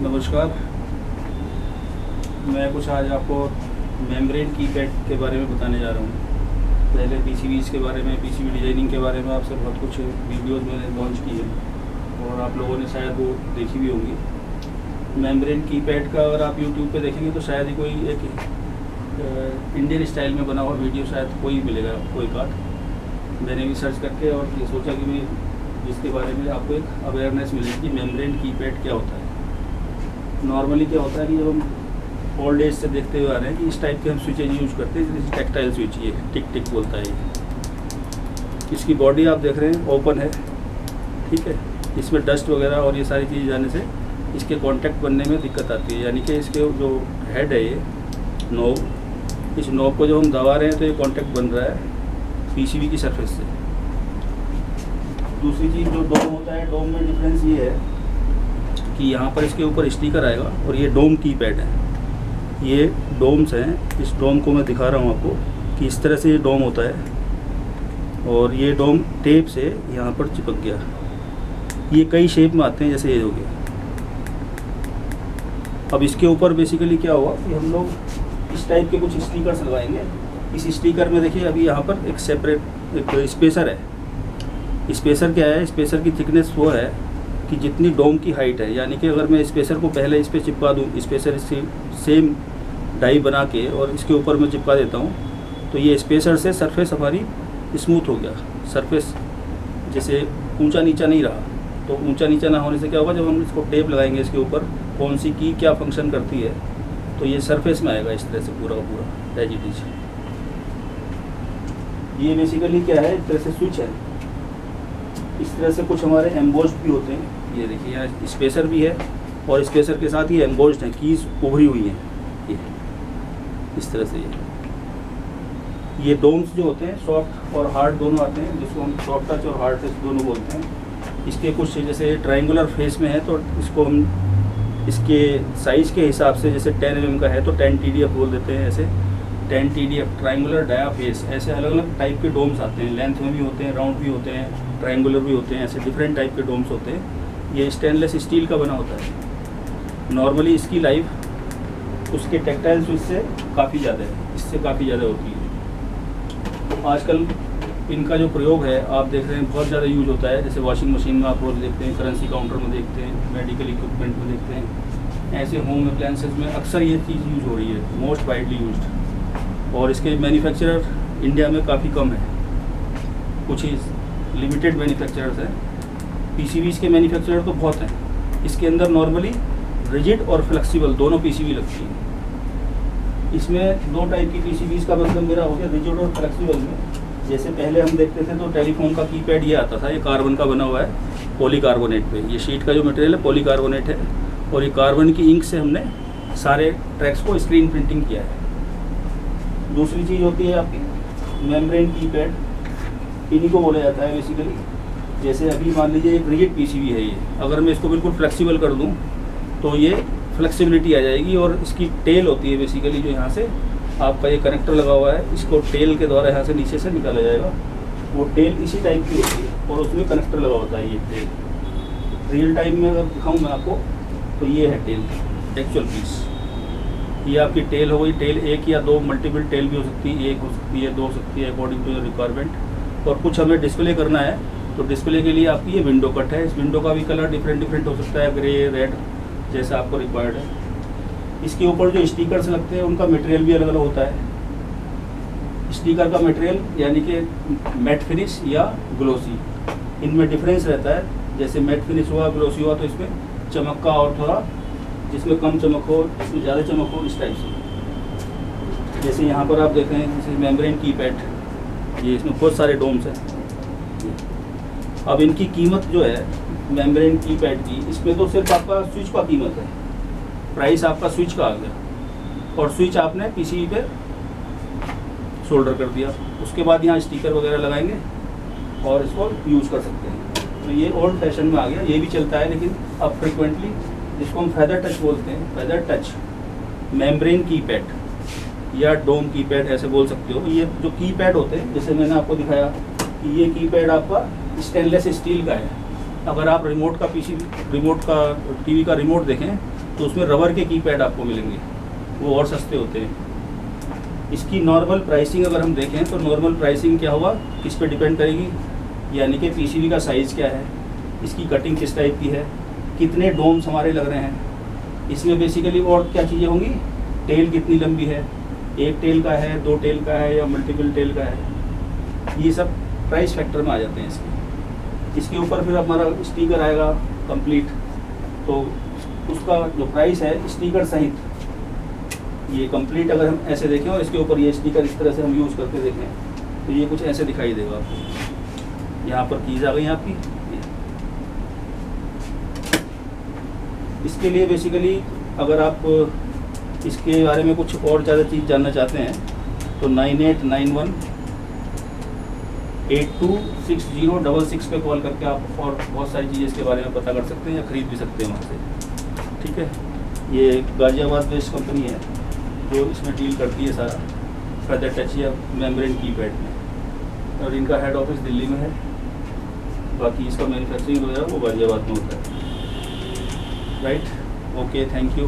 नमस्कार। मैं कुछ आज आपको मेम्ब्रेन कीपैड के बारे में बताने जा रहा हूँ। पहले पीसीबीज़ के बारे में, पीसीबी डिज़ाइनिंग के बारे में आपसे बहुत कुछ वीडियोज़ मैंने लॉन्च की है और आप लोगों ने शायद वो देखी भी होंगी। मेम्ब्रेन कीपैड का अगर आप यूट्यूब पे देखेंगे तो शायद ही कोई एक इंडियन स्टाइल में बना हुआ वीडियो शायद कोई मिलेगा, कोई बात। मैंने भी सर्च करके और ये सोचा कि मैं जिसके बारे में आपको एक अवेयरनेस मिलेगी कि मेम्ब्रेन कीपैड क्या होता है। नॉर्मली क्या होता है कि जब हम ओल्ड एज से देखते हुए आ रहे हैं कि इस टाइप के हम स्विचेज यूज करते हैं, जैसे टेक्टाइल स्विच, ये टिक टिक बोलता है ये। इसकी बॉडी आप देख रहे हैं ओपन है, ठीक है। इसमें डस्ट वगैरह और ये सारी चीज़ जाने से इसके कांटेक्ट बनने में दिक्कत आती है, यानी कि इसके जो हेड है ये नोब, इस नोब को जब हम दबा रहे हैं तो ये कांटेक्ट बन रहा है पीसीबी की सरफेस से। दूसरी चीज़ जो डोम होता है, डोम में डिफरेंस ये है कि यहाँ पर इसके ऊपर स्टिकर आएगा और ये डोम कीपैड है। ये डोम्स हैं, इस डोम को मैं दिखा रहा हूँ आपको कि इस तरह से ये डोम होता है और ये डोम टेप से यहाँ पर चिपक गया। ये कई शेप में आते हैं, जैसे ये हो गया। अब इसके ऊपर बेसिकली क्या हुआ कि हम लोग इस टाइप के कुछ स्टिकर्स लगाएंगे। इस स्टिकर में देखिए अभी यहाँ पर एक सेपरेट एक स्पेसर है। स्पेसर क्या है? स्पेसर की थिकनेस वो है कि जितनी डोम की हाइट है, यानी कि अगर मैं स्पेसर को पहले इस पर चिपका दूँ, स्पेसर सेम डाई बना के और इसके ऊपर मैं चिपका देता हूँ, तो ये स्पेसर से सरफेस हमारी स्मूथ हो गया। सरफेस जैसे ऊंचा नीचा नहीं रहा। तो ऊंचा नीचा ना होने से क्या होगा, जब हम इसको टेप लगाएंगे इसके ऊपर, कौन सी की क्या फंक्शन करती है, तो ये सरफेस में आएगा इस तरह से पूरा का पूरा एज इट इज। ये बेसिकली क्या है, इस तरह से स्विच है। इस तरह से कुछ हमारे एम्बोस्ड भी होते हैं। ये देखिए यहाँ स्पेसर भी है और स्पेसर के साथ ये एम्बोस्ड हैं, कीज उभरी हुई हैं ये इस तरह से। ये डोम्स जो होते हैं सॉफ्ट और हार्ड दोनों आते हैं, जिसको हम सॉफ्ट टच और हार्ड टच दोनों बोलते हैं। इसके कुछ जैसे ट्रायंगुलर फेस में है तो इसको हम इसके साइज़ के हिसाब से, जैसे 10 mm का है तो 10 TDF बोल देते हैं। ऐसे 10 TDF ट्रायंगुलर डायाफेस, ऐसे अलग अलग टाइप के डोम्स आते हैं। लेंथ में भी होते हैं, राउंड भी होते हैं, ट्रायंगुलर भी होते हैं, ऐसे डिफरेंट टाइप के डोम्स होते हैं। ये स्टेनलेस स्टील का बना होता है। नॉर्मली इसकी लाइफ उसके टेक्टाइल स्विच से काफ़ी ज़्यादा है, इससे काफ़ी ज़्यादा होती है। आजकल इनका जो प्रयोग है आप देख रहे हैं बहुत ज़्यादा यूज होता है। जैसे वॉशिंग मशीन में आप रोज़ देखते हैं, करेंसी काउंटर में देखते हैं, मेडिकल इक्विपमेंट में देखते हैं। ऐसे होम अप्लायंसेज में अक्सर ये चीज़ यूज हो रही है, मोस्ट वाइडली यूज्ड। और इसके मैन्युफैक्चरर इंडिया में काफ़ी कम है, कुछ ही लिमिटेड मैन्युफैक्चरर्स हैं। पीसीबीज़ के मैन्युफैक्चरर तो बहुत हैं। इसके अंदर नॉर्मली रिजिड और फ्लेक्सिबल दोनों पीसीबी लगती है। इसमें दो टाइप की पीसीबीज़ का मतलब मेरा हो गया रिजिड और फ्लेक्सिबल में। जैसे पहले हम देखते थे तो टेलीफोन का कीपैड ये आता था, ये कार्बन का बना हुआ है पॉलीकार्बोनेट पे। ये शीट का जो मटेरियल है पॉलीकार्बोनेट है और ये कार्बन की इंक से हमने सारे ट्रैक्स को स्क्रीन प्रिंटिंग किया है। दूसरी चीज़ होती है आपकी मेम्ब्रेन कीपैड, इन्हीं को बोला जाता है बेसिकली। जैसे अभी मान लीजिए एक रिजिड पीसीबी है ये, अगर मैं इसको बिल्कुल फ्लेक्सिबल कर दूं तो ये फ्लेक्सिबिलिटी आ जाएगी। और इसकी टेल होती है बेसिकली, जो यहाँ से आपका ये कनेक्टर लगा हुआ है, इसको टेल के द्वारा यहाँ से नीचे से निकाला जाएगा। वो टेल इसी टाइप की होती है और उसमें कनेक्टर लगा होता है। ये टेल रियल टाइम में अगर दिखाऊँ मैं आपको तो ये है टेल एक्चुअल पीस। ये आपकी टेल हो गई। टेल एक या दो मल्टीपल टेल भी हो सकती है, एक हो सकती है, दो हो सकती है, अकॉर्डिंग टू योर रिक्वायरमेंट। और कुछ हमें डिस्प्ले करना है तो डिस्प्ले के लिए आपकी ये विंडो कट है। इस विंडो का भी कलर डिफरेंट हो सकता है, ग्रे, रेड, जैसा आपको रिक्वायर्ड है। इसके ऊपर जो स्टिकर्स लगते हैं उनका मटेरियल भी अलग अलग होता है। स्टिकर का मटेरियल यानी कि मैट फिनिश या ग्लोसी, इनमें डिफरेंस रहता है। जैसे मैट फिनिश हुआ, ग्लोसी हुआ, तो इसमें चमक का और थोड़ा, जिसमें कम चमक हो इसमें ज़्यादा चमक हो, इस टाइप से। जैसे यहाँ पर आप देख रहे हैं जैसे मेम्ब्रेन कीपैड, ये इसमें बहुत सारे डोम्स हैं। अब इनकी कीमत जो है मेम्ब्रेन कीपैड की, इसमें तो सिर्फ आपका स्विच का कीमत है, प्राइस आपका स्विच का आ गया और स्विच आपने पीसीबी पे सोल्डर कर दिया। उसके बाद यहाँ स्टिकर वगैरह लगाएंगे और इसको यूज़ कर सकते हैं। तो ये ओल्ड फैशन में आ गया, ये भी चलता है। लेकिन अब फ्रिक्वेंटली जिसको हम फेदर टच बोलते हैं, फेदर टच मेम्ब्रेन कीपैड या डोम कीपैड ऐसे बोल सकते हो। ये जो कीपैड होते हैं, जैसे मैंने आपको दिखाया कि ये कीपैड आपका स्टेनलेस स्टील का है। अगर आप रिमोट का टीवी का रिमोट देखें तो उसमें रबर के कीपैड आपको मिलेंगे, वो और सस्ते होते हैं। इसकी नॉर्मल प्राइसिंग अगर हम देखें तो नॉर्मल प्राइसिंग क्या हुआ, किस पे डिपेंड करेगी, यानी कि पीसीबी का साइज़ क्या है, इसकी कटिंग किस टाइप की है, कितने डोम्स हमारे लग रहे हैं, इसमें बेसिकली और क्या चीज़ें होंगी, टेल कितनी लंबी है, एक टेल का है, दो टेल का है या मल्टीपल टेल का है, ये सब प्राइस फैक्टर में आ जाते हैं इसके ऊपर फिर हमारा स्टिकर आएगा कंप्लीट, तो उसका जो प्राइस है स्टिकर सहित, ये कंप्लीट अगर हम ऐसे देखें और इसके ऊपर ये स्टिकर इस तरह से हम यूज़ करके देखें तो ये कुछ ऐसे दिखाई देगा आपको। यहाँ पर कीज़ आ गई आपकी। इसके लिए बेसिकली अगर आप इसके बारे में कुछ और ज़्यादा चीज़ जानना चाहते हैं तो 9891826066 पे कॉल करके आप और बहुत सारी चीज़ें इसके बारे में पता कर सकते हैं या ख़रीद भी सकते हैं वहाँ से। ठीक है, ये गाज़ियाबाद बेस्ड कंपनी है जो इसमें डील करती है सारा फेदर टच या मेम्ब्रेन कीपैड में, और इनका हेड ऑफिस दिल्ली में है, बाकी इसका मैन्युफैक्चरिंग जो है वो गाज़ियाबाद में होता है। Right, okay, thank you.